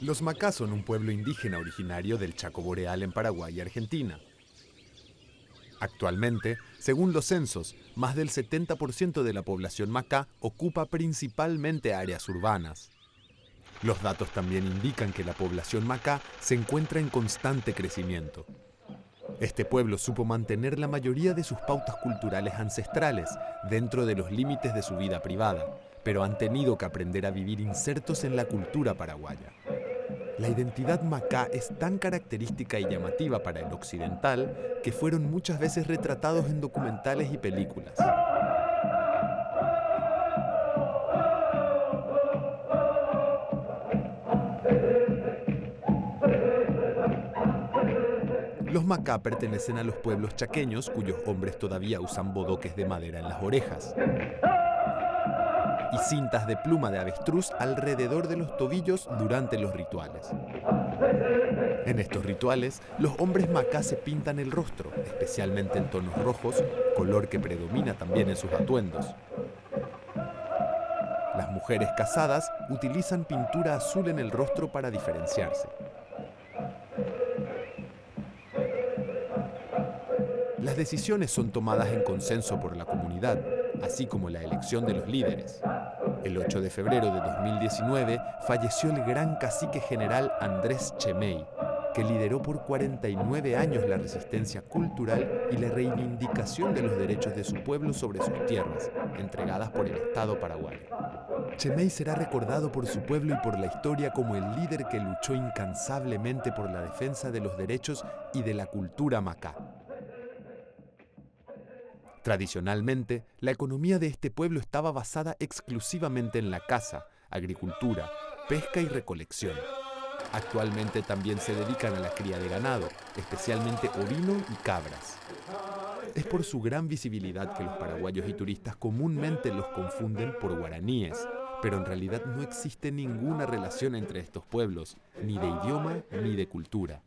Los Macá son un pueblo indígena originario del Chaco Boreal en Paraguay y Argentina. Actualmente, según los censos, más del 70% de la población Macá ocupa principalmente áreas urbanas. Los datos también indican que la población Macá se encuentra en constante crecimiento. Este pueblo supo mantener la mayoría de sus pautas culturales ancestrales dentro de los límites de su vida privada, pero han tenido que aprender a vivir insertos en la cultura paraguaya. La identidad Macá es tan característica y llamativa para el occidental que fueron muchas veces retratados en documentales y películas. Los Macá pertenecen a los pueblos chaqueños cuyos hombres todavía usan bodoques de madera en las orejas y cintas de pluma de avestruz alrededor de los tobillos durante los rituales. En estos rituales, los hombres Macá se pintan el rostro, especialmente en tonos rojos, color que predomina también en sus atuendos. Las mujeres casadas utilizan pintura azul en el rostro para diferenciarse. Las decisiones son tomadas en consenso por la comunidad, así como la elección de los líderes. El 8 de febrero de 2019 falleció el gran cacique general Andrés Chemey, que lideró por 49 años la resistencia cultural y la reivindicación de los derechos de su pueblo sobre sus tierras, entregadas por el Estado paraguayo. Chemey será recordado por su pueblo y por la historia como el líder que luchó incansablemente por la defensa de los derechos y de la cultura Macá. Tradicionalmente, la economía de este pueblo estaba basada exclusivamente en la caza, agricultura, pesca y recolección. Actualmente también se dedican a la cría de ganado, especialmente ovino y cabras. Es por su gran visibilidad que los paraguayos y turistas comúnmente los confunden por guaraníes, pero en realidad no existe ninguna relación entre estos pueblos, ni de idioma ni de cultura.